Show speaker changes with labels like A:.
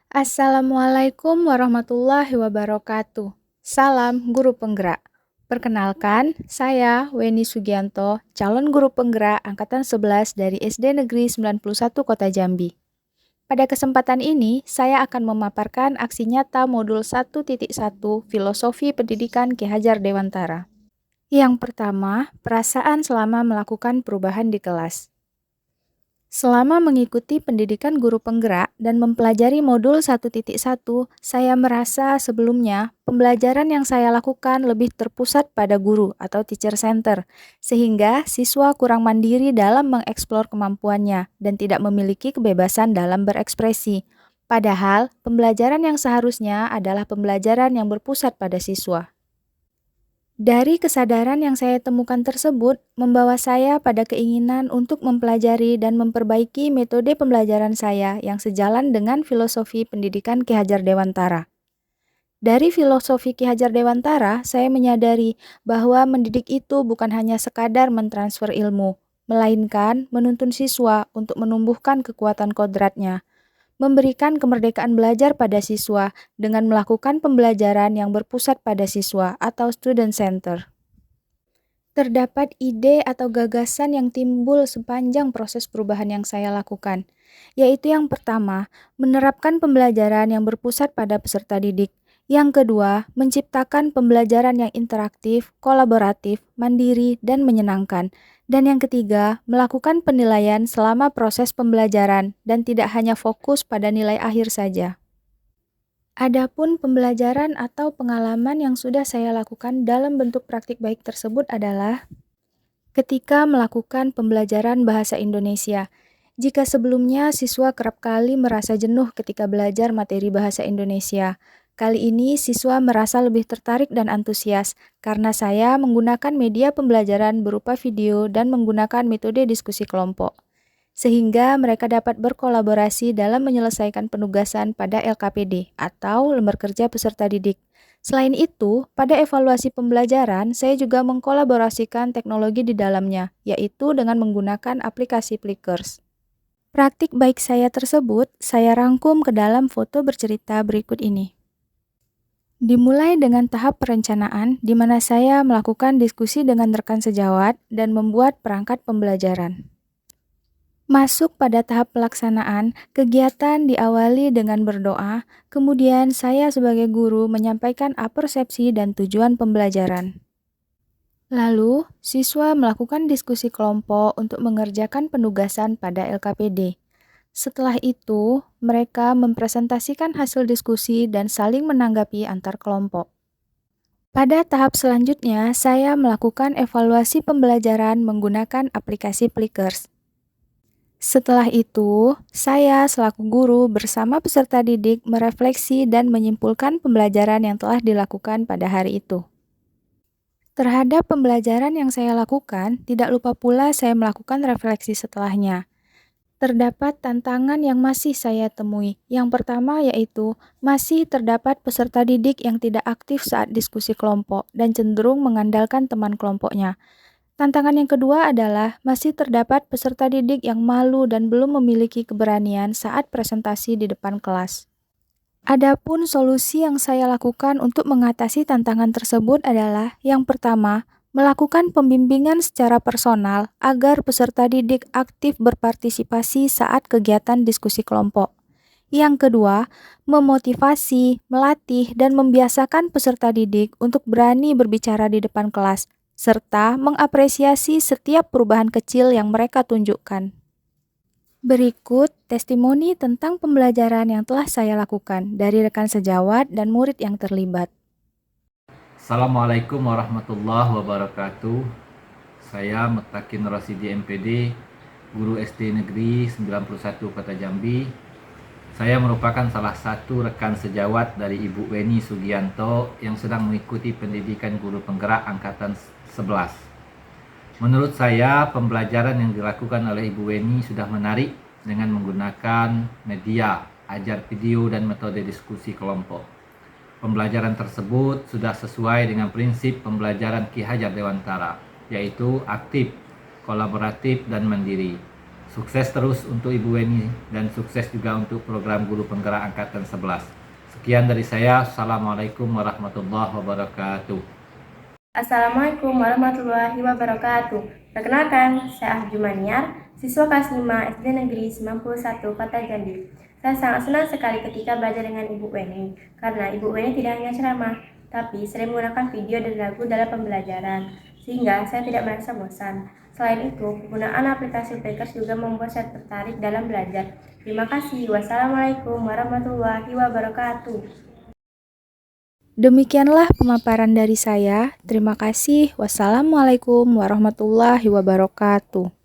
A: Assalamualaikum warahmatullahi wabarakatuh. Salam guru penggerak. Perkenalkan, saya Weni Sugianto, calon guru penggerak angkatan 11 dari SD Negeri 91 Kota Jambi. Pada kesempatan ini, saya akan memaparkan aksi nyata modul 1.1 Filosofi Pendidikan Ki Hajar Dewantara. Yang pertama, perasaan selama melakukan perubahan di kelas. Selama mengikuti pendidikan guru penggerak dan mempelajari modul 1.1, saya merasa sebelumnya pembelajaran yang saya lakukan lebih terpusat pada guru atau teacher center, sehingga siswa kurang mandiri dalam mengeksplor kemampuannya dan tidak memiliki kebebasan dalam berekspresi. Padahal, pembelajaran yang seharusnya adalah pembelajaran yang berpusat pada siswa. Dari kesadaran yang saya temukan tersebut, membawa saya pada keinginan untuk mempelajari dan memperbaiki metode pembelajaran saya yang sejalan dengan filosofi pendidikan Ki Hajar Dewantara. Dari filosofi Ki Hajar Dewantara, saya menyadari bahwa mendidik itu bukan hanya sekadar mentransfer ilmu, melainkan menuntun siswa untuk menumbuhkan kekuatan kodratnya, memberikan kemerdekaan belajar pada siswa dengan melakukan pembelajaran yang berpusat pada siswa atau student center. Terdapat ide atau gagasan yang timbul sepanjang proses perubahan yang saya lakukan, yaitu yang pertama, menerapkan pembelajaran yang berpusat pada peserta didik. Yang kedua, menciptakan pembelajaran yang interaktif, kolaboratif, mandiri, dan menyenangkan. Dan yang ketiga, melakukan penilaian selama proses pembelajaran dan tidak hanya fokus pada nilai akhir saja. Adapun pembelajaran atau pengalaman yang sudah saya lakukan dalam bentuk praktik baik tersebut adalah ketika melakukan pembelajaran bahasa Indonesia. Jika sebelumnya siswa kerap kali merasa jenuh ketika belajar materi bahasa Indonesia, kali ini siswa merasa lebih tertarik dan antusias karena saya menggunakan media pembelajaran berupa video dan menggunakan metode diskusi kelompok, sehingga mereka dapat berkolaborasi dalam menyelesaikan penugasan pada LKPD atau Lembar Kerja Peserta Didik. Selain itu, pada evaluasi pembelajaran, saya juga mengkolaborasikan teknologi di dalamnya, yaitu dengan menggunakan aplikasi Plickers. Praktik baik saya tersebut, saya rangkum ke dalam foto bercerita berikut ini. Dimulai dengan tahap perencanaan, di mana saya melakukan diskusi dengan rekan sejawat dan membuat perangkat pembelajaran. Masuk pada tahap pelaksanaan, kegiatan diawali dengan berdoa, kemudian saya sebagai guru menyampaikan persepsi dan tujuan pembelajaran. Lalu, siswa melakukan diskusi kelompok untuk mengerjakan penugasan pada LKPD. Setelah itu, mereka mempresentasikan hasil diskusi dan saling menanggapi antar kelompok. Pada tahap selanjutnya, saya melakukan evaluasi pembelajaran menggunakan aplikasi Plickers. Setelah itu, saya selaku guru bersama peserta didik merefleksi dan menyimpulkan pembelajaran yang telah dilakukan pada hari itu. Terhadap pembelajaran yang saya lakukan, tidak lupa pula saya melakukan refleksi setelahnya. Terdapat tantangan yang masih saya temui. Yang pertama yaitu masih terdapat peserta didik yang tidak aktif saat diskusi kelompok dan cenderung mengandalkan teman kelompoknya. Tantangan yang kedua adalah masih terdapat peserta didik yang malu dan belum memiliki keberanian saat presentasi di depan kelas. Adapun solusi yang saya lakukan untuk mengatasi tantangan tersebut adalah yang pertama, melakukan pembimbingan secara personal agar peserta didik aktif berpartisipasi saat kegiatan diskusi kelompok. Yang kedua, memotivasi, melatih, dan membiasakan peserta didik untuk berani berbicara di depan kelas, serta mengapresiasi setiap perubahan kecil yang mereka tunjukkan. Berikut testimoni tentang pembelajaran yang telah saya lakukan dari rekan sejawat dan murid yang terlibat.
B: Assalamualaikum warahmatullahi wabarakatuh. Saya Mutakin Rasidi MPD, guru SD Negeri 91 Kota Jambi. Saya merupakan salah satu rekan sejawat dari Ibu Weni Sugianto yang sedang mengikuti pendidikan guru penggerak angkatan 11. Menurut saya, pembelajaran yang dilakukan oleh Ibu Weni sudah menarik dengan menggunakan media, ajar video, dan metode diskusi kelompok. Pembelajaran tersebut sudah sesuai dengan prinsip pembelajaran Ki Hajar Dewantara, yaitu aktif, kolaboratif, dan mandiri. Sukses terus untuk Ibu Weni dan sukses juga untuk program Guru Penggerak Angkatan 11. Sekian dari saya. Assalamualaikum warahmatullahi wabarakatuh.
C: Assalamualaikum warahmatullahi wabarakatuh. Perkenalkan, saya Ahju Maniar, siswa kelas 5 SD Negeri 91 Kota Jambi. Saya sangat senang sekali ketika belajar dengan Ibu Weni, karena Ibu Weni tidak hanya ceramah, tapi sering menggunakan video dan lagu dalam pembelajaran, sehingga saya tidak merasa bosan. Selain itu, penggunaan aplikasi Pekers juga membuat saya tertarik dalam belajar. Terima kasih. Wassalamualaikum warahmatullahi wabarakatuh.
A: Demikianlah pemaparan dari saya. Terima kasih. Wassalamualaikum warahmatullahi wabarakatuh.